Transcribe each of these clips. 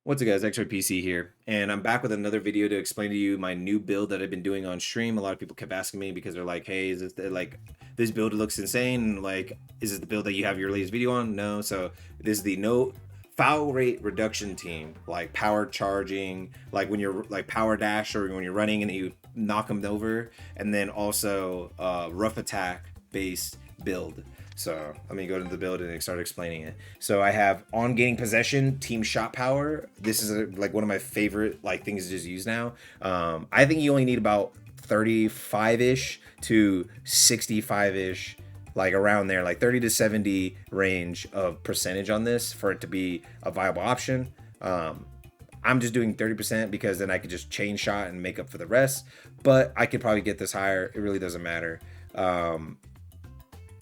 What's up guys, Xraypc here, and I'm back with another video to explain to you my new build that I've been doing on stream. A lot of people kept asking me because they're like, hey, is this like this build looks insane, like is it the build that you have your latest video on? No. So this is the no foul rate reduction team, like power charging, like when you're like power dash or when you're running and you knock them over, and then also rough attack based build. So let me go to the build and start explaining it. So I have on gaining possession, team shot power. This is like one of my favorite like things to just use now. I think you only need about 35-ish to 65-ish, like around there, like 30 to 70 range of percentage on this for it to be a viable option. I'm just doing 30% because then I could just chain shot and make up for the rest. But I could probably get this higher. It really doesn't matter.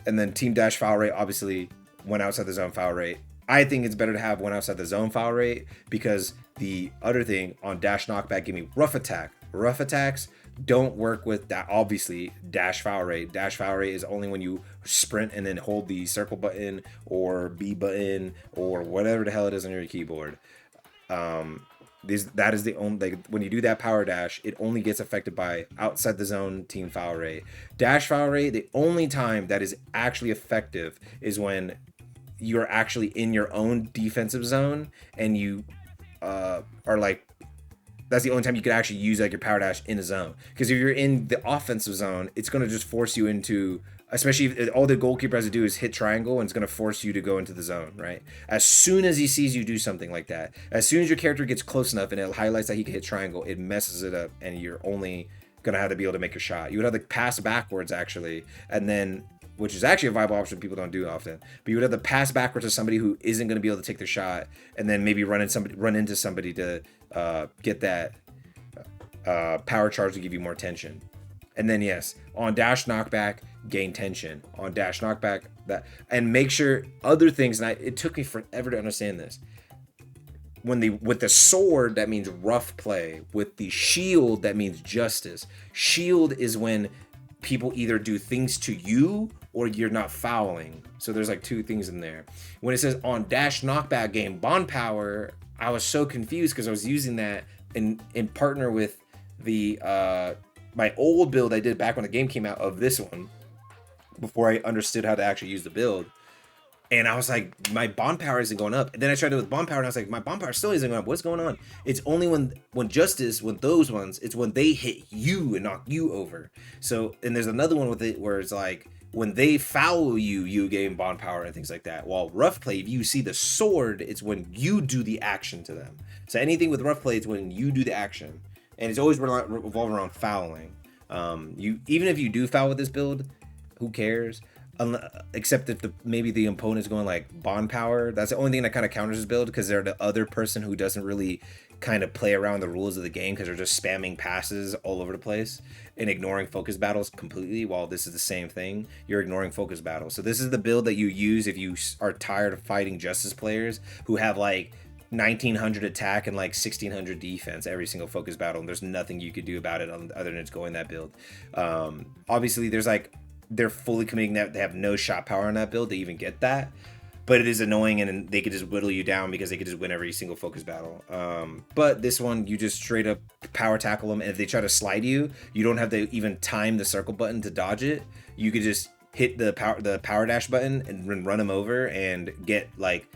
And then team dash foul rate, obviously, when outside the zone foul rate. I think it's better to have one outside the zone foul rate because the other thing on dash knockback give me rough attack. Rough attacks don't work with that, obviously, dash foul rate. Dash foul rate is only when you sprint and then hold the circle button or B button or whatever the hell it is on your keyboard. That is the only, like, when you do that power dash, it only gets affected by outside the zone team foul rate. Dash foul rate, the only time that is actually effective is when you're actually in your own defensive zone and you are like, that's the only time you could actually use like your power dash in a zone. Because if you're in the offensive zone, it's going to just force you into, especially if all the goalkeeper has to do is hit triangle, and it's going to force you to go into the zone, right? As soon as he sees you do something like that, as soon as your character gets close enough and it highlights that he can hit triangle, it messes it up, and you're only going to have to be able to make a shot. You would have to pass backwards, actually, and then, which is actually a viable option people don't do often, but you would have to pass backwards to somebody who isn't going to be able to take their shot, and then maybe run into somebody to get that power charge to give you more tension. And then yes, on dash knockback, gain tension. On dash knockback, that, and make sure other things. And it took me forever to understand this. With the sword, that means rough play. With the shield, that means justice. Shield is when people either do things to you or you're not fouling. So there's like two things in there. When it says on dash knockback game bond power, I was so confused because I was using that in partner with the my old build I did back when the game came out of this one, before I understood how to actually use the build. And I was like, my bond power isn't going up. And then I tried it with bond power, and I was like, my bond power still isn't going up. What's going on? It's only when justice, when those ones, it's when they hit you and knock you over. So, and there's another one with it where it's like, when they foul you, you gain bond power and things like that. While rough play, if you see the sword, it's when you do the action to them. So anything with rough play, it's when you do the action. And it's always revolving around fouling. You, even if you do foul with this build, who cares? Except if maybe the opponent's going like bond power. That's the only thing that kind of counters this build, because they're the other person who doesn't really kind of play around the rules of the game, because they're just spamming passes all over the place and ignoring focus battles completely. While this is the same thing, you're ignoring focus battles. So this is the build that you use if you are tired of fighting justice players who have like 1900 attack and like 1600 defense every single focus battle, and there's nothing you could do about it other than just going that build. Obviously there's like, they're fully committing that they have no shot power on that build to even get that, but it is annoying, and they could just whittle you down because they could just win every single focus battle. But this one, you just straight up power tackle them, and if they try to slide you, you don't have to even time the circle button to dodge it. You could just hit the power dash button and run them over and get like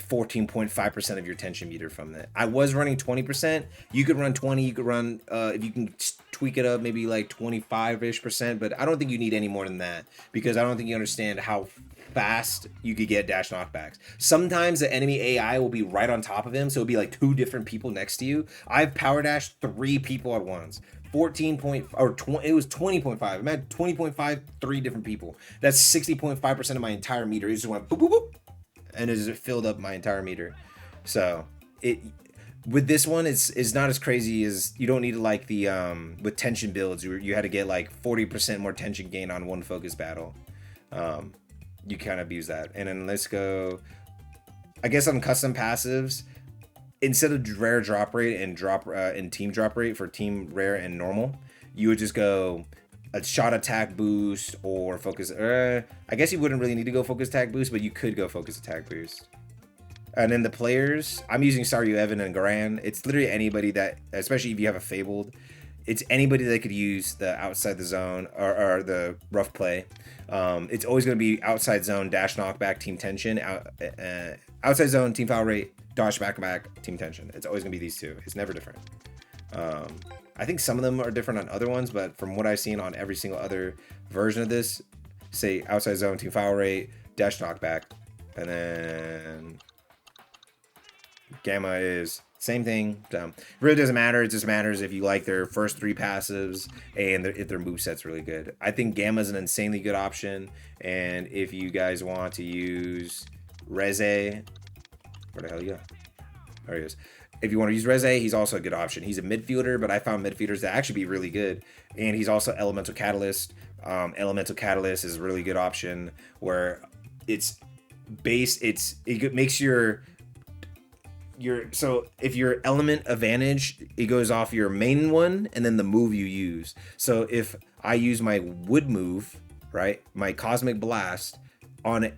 14.5% of your tension meter from that. I was running 20%. You could run 20. You could run, if you can tweak it up, maybe like 25-ish%. But I don't think you need any more than that, because I don't think you understand how fast you could get dash knockbacks. Sometimes the enemy AI will be right on top of him, so it'll be like two different people next to you. I've power dashed 3 people at once. 14 point or 20, it was 20.5. I'm at 20.5, 3 different people. That's 60.5% of my entire meter. It just went boop boop boop, and it filled up my entire meter. So it, with this one, it's not as crazy as, you don't need to like the with tension builds, you had to get like 40% more tension gain on one focus battle. You kind of abuse that. And then let's go, I guess, on custom passives, instead of rare drop rate and team drop rate for team rare and normal, you would just go a shot attack boost or focus. I guess you wouldn't really need to go focus attack boost, but you could go focus attack boost. And then the players, I'm using Staryu, Evan, and Garan. It's literally anybody that, especially if you have a Fabled, it's anybody that could use the outside the zone or the rough play. It's always going to be outside zone, dash knockback, team tension, outside zone, team foul rate, dash back, team tension. It's always going to be these two. It's never different. I think some of them are different on other ones, but from what I've seen on every single other version of this, say outside zone, team foul rate, dash knockback, and then Gamma is same thing. It really doesn't matter. It just matters if you like their first 3 passives and if their moveset's really good. I think Gamma is an insanely good option. And if you guys want to use Reze, where the hell you go? There he is. If you want to use Reze, he's also a good option. He's a midfielder, but I found midfielders to actually be really good. And he's also Elemental Catalyst. Elemental Catalyst is a really good option where it's based. It makes your so if your element advantage, it goes off your main one and then the move you use. So if I use my wood move, right, my Cosmic Blast on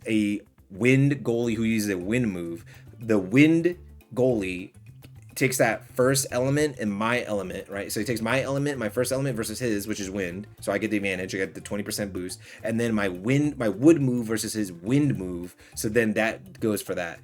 a wind goalie who uses a wind move, the wind goalie takes that first element and my element, right? So he takes my element, my first element versus his, which is wind. So I get the advantage. I get the 20% boost. And then my wood move versus his wind move. So then that goes for that.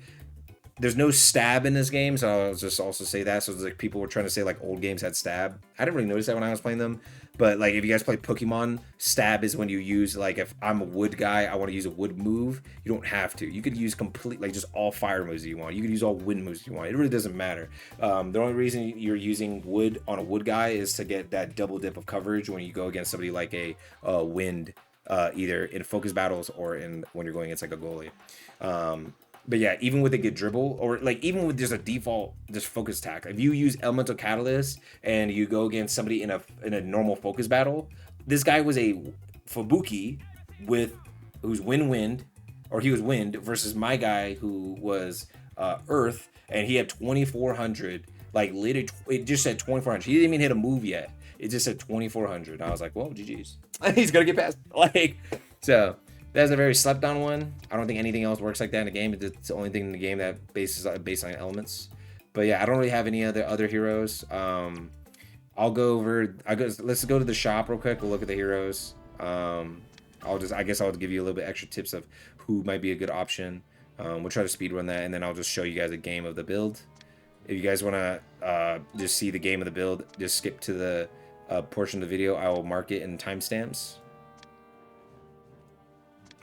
There's no stab in this game, so I'll just also say that. So it's like people were trying to say like old games had stab. I didn't really notice that when I was playing them. But like if you guys play Pokemon, stab is when you use, like if I'm a wood guy, I want to use a wood move. You don't have to. You could use complete, like just all fire moves you want. You could use all wind moves you want. It really doesn't matter. The only reason you're using wood on a wood guy is to get that double dip of coverage when you go against somebody like a wind, either in focus battles or in when you're going against like a goalie. But yeah, even with a good dribble, or like even with just a default just focus attack, if you use Elemental Catalyst and you go against somebody in a normal focus battle, this guy was a Fubuki who's wind, or he was wind, versus my guy who was earth, and he had 2400. Like literally, it just said 2400. He didn't even hit a move yet. It just said 2400. I was like, whoa, GG's. He's gonna get past. Like, so. That's a very slept on one. I don't think anything else works like that in the game. It's the only thing in the game that based on elements. But yeah, I don't really have any other heroes. I'll go over. Let's go to the shop real quick. We'll look at the heroes. I guess I'll give you a little bit extra tips of who might be a good option. We'll try to speed run that, and then I'll just show you guys a game of the build. If you guys want to just see the game of the build, just skip to the portion of the video. I will mark it in timestamps.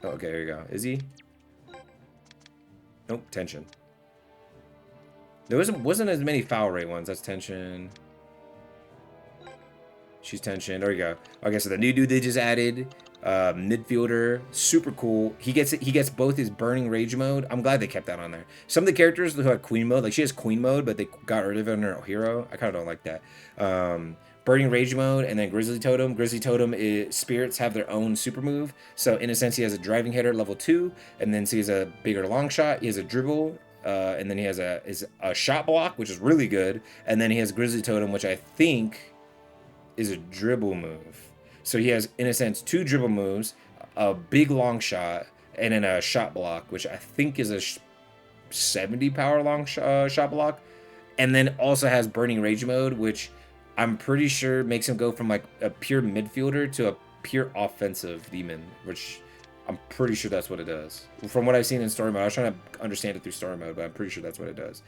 Okay, there you go. Is he? Nope, tension. There wasn't as many foul rate ones. That's tension. She's tension. There you go. Okay, so the new dude they just added, midfielder, super cool. He gets both his burning rage mode. I'm glad they kept that on there. Some of the characters who had queen mode, like she has queen mode, but they got rid of it on her hero. I kind of don't like that. Burning Rage mode, and then Grizzly Totem. Grizzly Totem spirits have their own super move. So in a sense, he has a driving hitter level 2, and then so he has a bigger long shot. He has a dribble, and then he has a shot block, which is really good. And then he has Grizzly Totem, which I think is a dribble move. So he has, in a sense, 2 dribble moves, a big long shot, and then a shot block, which I think is a 70 power long shot block. And then also has Burning Rage mode, which I'm pretty sure makes him go from like a pure midfielder to a pure offensive demon, which I'm pretty sure that's what it does. From what I've seen in story mode, I was trying to understand it through story mode, but I'm pretty sure that's what it does.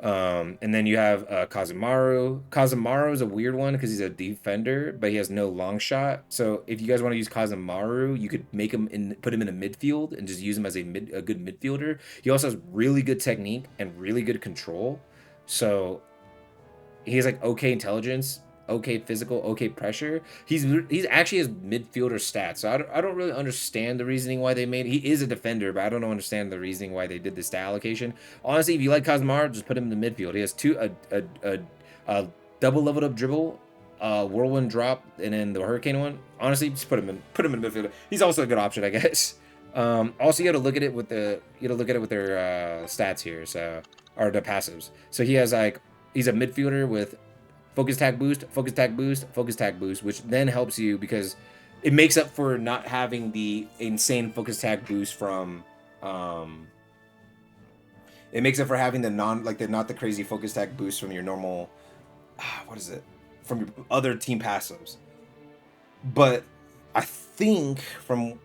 And then you have Kazumaru. Kazumaru is a weird one because he's a defender, but he has no long shot. So if you guys want to use Kazumaru, you could make him put him in a midfield and just use him as a good midfielder. He also has really good technique and really good control. So he has like okay intelligence, okay physical, okay pressure. He's actually his midfielder stats. So I don't really understand the reasoning why they made. He is a defender, but I don't understand the reasoning why they did the stat allocation. Honestly, if you like Kazumaru, just put him in the midfield. He has a double leveled up dribble, whirlwind drop, and then the hurricane one. Honestly, just put him in midfield. He's also a good option, I guess. Also, you got to look at it with their stats here. So, or the passives. So he has like. He's a midfielder with focus attack boost, focus attack boost, focus attack boost, which then helps you because it makes up for not having the insane focus attack boost from It makes up for having the not the crazy focus attack boost from your normal, what is it? From your other team passives. But I think I'm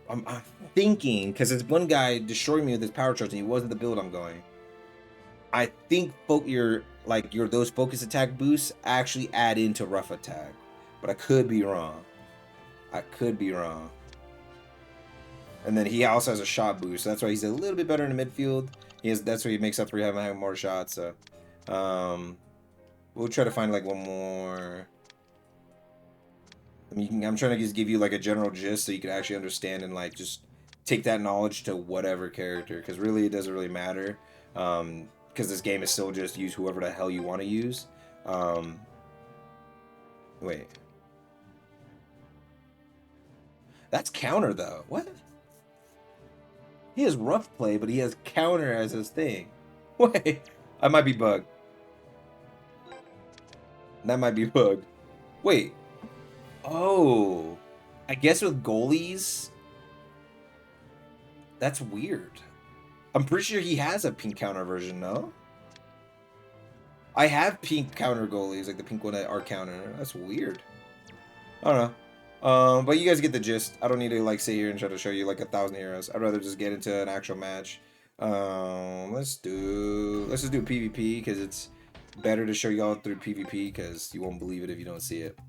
thinking, because it's one guy destroying me with his power charge and he wasn't the build I'm going. I think those focus attack boosts actually add into rough attack, but I could be wrong. I could be wrong. And then he also has a shot boost, so that's why he's a little bit better in the midfield. That's why he makes up for having more shots. So, we'll try to find like one more. I mean, I'm trying to just give you like a general gist so you can actually understand and like just take that knowledge to whatever character, because really it doesn't really matter. Because this game is still just use whoever the hell you want to use. Wait. That's counter though. What? He has rough play, but he has counter as his thing. Wait. I might be bugged. That might be bugged. Wait. Oh. I guess with goalies. That's weird. I'm pretty sure he has a pink counter version, no? I have pink counter goalies, like the pink one that are counter. That's weird. I don't know. But you guys get the gist. I don't need to like sit here and try to show you like 1,000 heroes. I'd rather just get into an actual match. Let's just do PvP, because it's better to show y'all through PvP, because you won't believe it if you don't see it.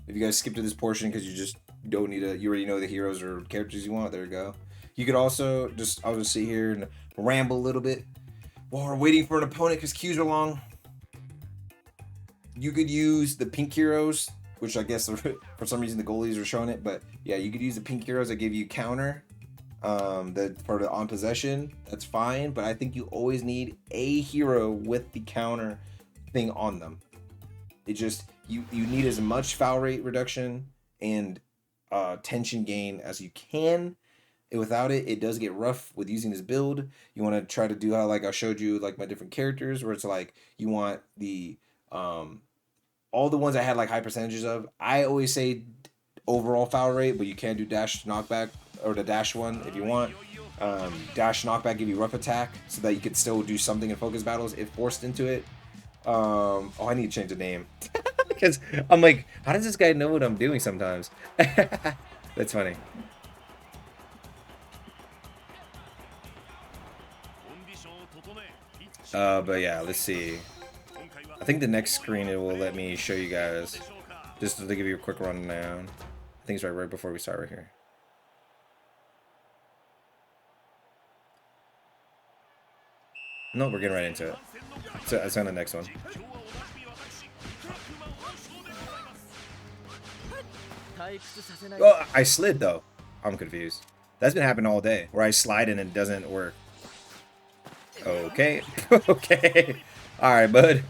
If you guys skip to this portion because you just don't need to, you already know the heroes or characters you want, there you go. You could also I'll just sit here and ramble a little bit while we're waiting for an opponent because queues are long. You could use the pink heroes, which I guess for some reason the goalies are showing it, but yeah, you could use the pink heroes that give you counter for the on possession. That's fine, but I think you always need a hero with the counter thing on them. It just you need as much foul rate reduction and tension gain as you can. And without it, it does get rough with using this build. You want to try to do how like I showed you like my different characters, where it's like you want the all the ones I had like high percentages of. I always say overall foul rate, but you can do dash knockback or the dash one if you want. Dash knockback give you rough attack so that you could still do something in focus battles if forced into it. Oh, I need to change the name because I'm like, how does this guy know what I'm doing sometimes? That's funny. But yeah, let's see. I think the next screen it will let me show you guys, just to give you a quick rundown. I think it's right before we start right here. No, we're getting right into it. So it's on the next one. Oh, I slid though. I'm confused. That's been happening all day, where I slide and it doesn't work. Okay. Okay. All right, bud.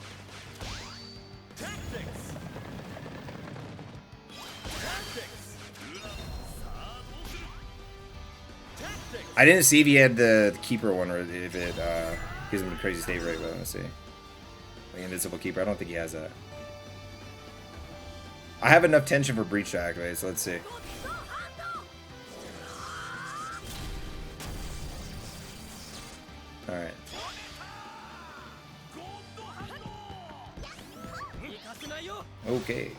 I didn't see if he had the keeper one or if it gives him a crazy save rate, but let's see. Like invincible keeper, I don't think he has that. I have enough tension for breach to activate, so let's see. Alright. Okay.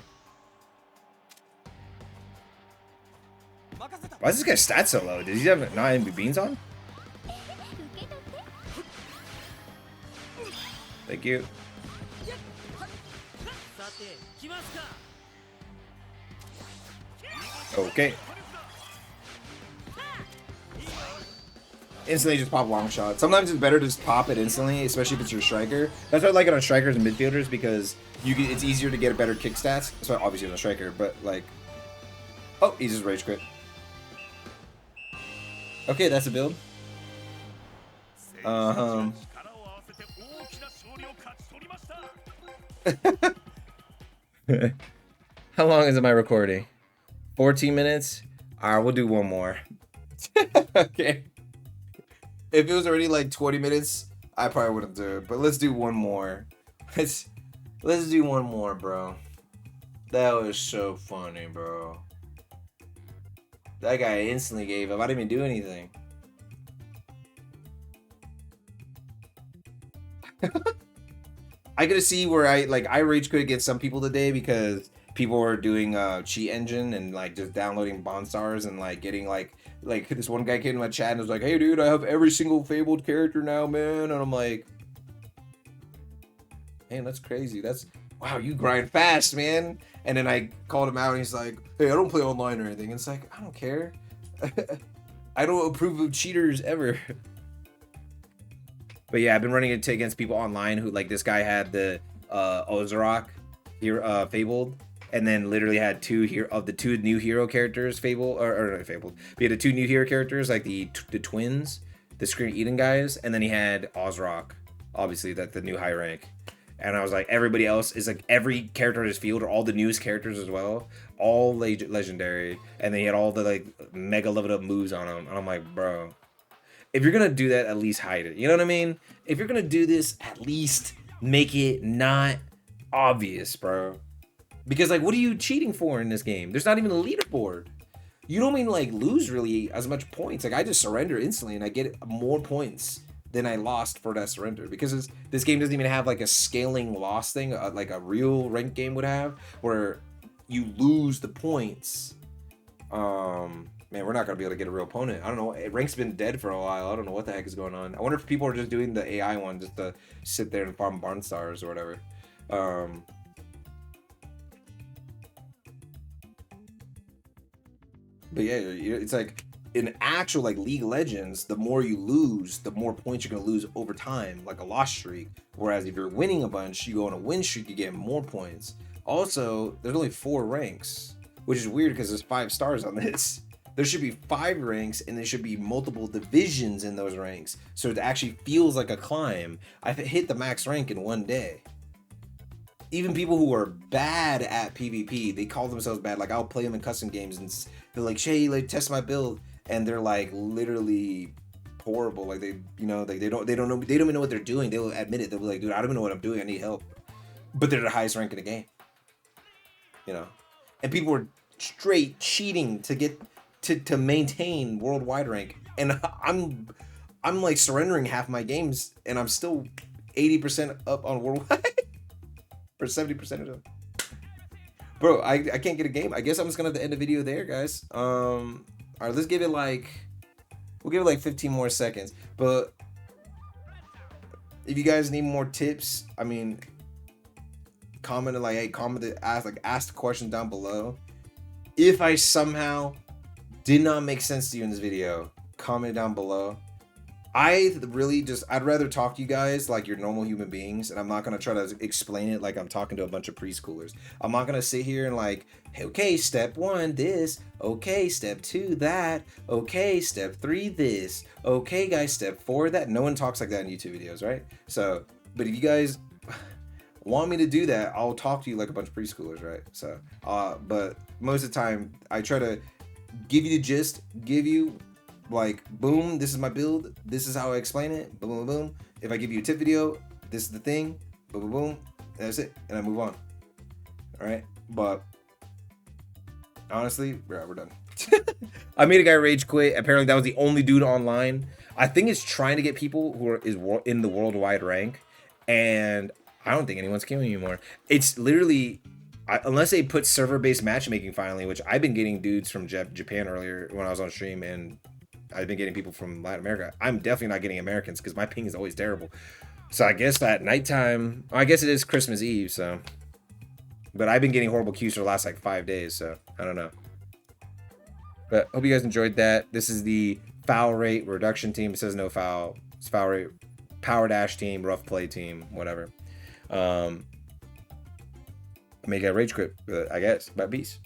Why is this guy's stats so low? Did he have not MB beans on? Thank you. Okay. Instantly just pop long shot. Sometimes it's better to just pop it instantly, especially if it's your striker. That's why I like it on strikers and midfielders, because it's easier to get a better kick stats. So obviously on a striker, but like, oh, he's just rage quit. Okay, that's a build. How long is my recording? 14 minutes? Alright, we'll do one more. Okay. If it was already like 20 minutes, I probably wouldn't do it. But let's do one more. Let's do one more, bro. That was so funny, bro. That guy instantly gave up. I didn't even do anything. I gotta see where I rage quit against some people today because people were doing cheat engine and like just downloading Bond stars and like getting like this one guy came in my chat and was like, hey dude, I have every single fabled character now, man. And I'm like, man, that's crazy. That's wow, you grind fast, man. And then I called him out and he's like, hey, I don't play online or anything. And it's like, I don't care. I don't approve of cheaters ever. But yeah, I've been running into against people online who like this guy had the Ozarok here fabled, and then literally had two new hero characters fabled or not fabled. But he had the two new hero characters like the twins, the Screen Eden guys, and then he had Ozarok, obviously that's the new high rank. And I was like, everybody else is like every character in his field, or all the newest characters as well, all legendary, and they had all the like mega leveled up moves on them. And I'm like, bro, if you're gonna do that, at least hide it. You know what I mean? If you're gonna do this, at least make it not obvious, bro. Because like, what are you cheating for in this game? There's not even a leaderboard. You don't mean like lose really as much points. Like I just surrender instantly and I get more points than I lost for that surrender, because this game doesn't even have like a scaling loss thing like a real ranked game would have, where you lose the points. Man, we're not gonna be able to get a real opponent. I don't know. Rank's been dead for a while. I don't know what the heck is going on. I wonder if people are just doing the AI one just to sit there and farm barn stars or whatever. But yeah, it's like in actual like League of Legends, the more you lose, the more points you're gonna lose over time, like a loss streak. Whereas if you're winning a bunch, you go on a win streak, you get more points. Also, there's only 4 ranks, which is weird because there's 5 stars on this. There should be 5 ranks, and there should be multiple divisions in those ranks, so it actually feels like a climb. I've hit the max rank in one day. Even people who are bad at PvP, they call themselves bad. Like I'll play them in custom games, and they're like, "Shay, like test my build," and they're like literally horrible. Like they, you know, like they don't even know what they're doing. They'll admit it. They'll be like, "Dude, I don't even know what I'm doing. I need help." But they're the highest rank in the game. You know, and people are straight cheating to get to maintain worldwide rank, and I'm like surrendering half my games, and I'm still 80% up on worldwide. Or 70% of them. Bro, I can't get a game. I guess I'm just gonna have to end the video there, guys. All right, let's give it like, we'll give it like 15 more seconds. But if you guys need more tips, I mean, comment like, hey, comment, ask the question down below. If I somehow did not make sense to you in this video, comment down below. I'd rather talk to you guys like you're normal human beings, and I'm not gonna try to explain it like I'm talking to a bunch of preschoolers. I'm not gonna sit here and like, hey, okay, step 1 this, okay, step 2 that, okay, step 3 this, okay guys, step 4 that. No one talks like that in YouTube videos, right? So, but if you guys want me to do that, I'll talk to you like a bunch of preschoolers, right? So, but most of the time I try to give you the gist, give you like, boom, this is my build, this is how I explain it, boom, boom, boom. If I give you a tip video, this is the thing, boom, boom, boom, and that's it, and I move on. All right, but honestly, we're done. I made a guy rage quit. Apparently that was the only dude online. I think it's trying to get people who are in the worldwide rank, and I don't think anyone's killing anymore. It's literally, unless they put server-based matchmaking finally, which I've been getting dudes from Japan earlier when I was on stream, and I've been getting people from Latin America. I'm definitely not getting Americans because my ping is always terrible. So I guess that nighttime, I guess it is Christmas Eve, so. But I've been getting horrible queues for the last like 5 days, so I don't know. But hope you guys enjoyed that. This is the foul rate reduction team. It says no foul. It's foul rate, power dash team, rough play team, whatever. Make a rage quit, I guess. But peace.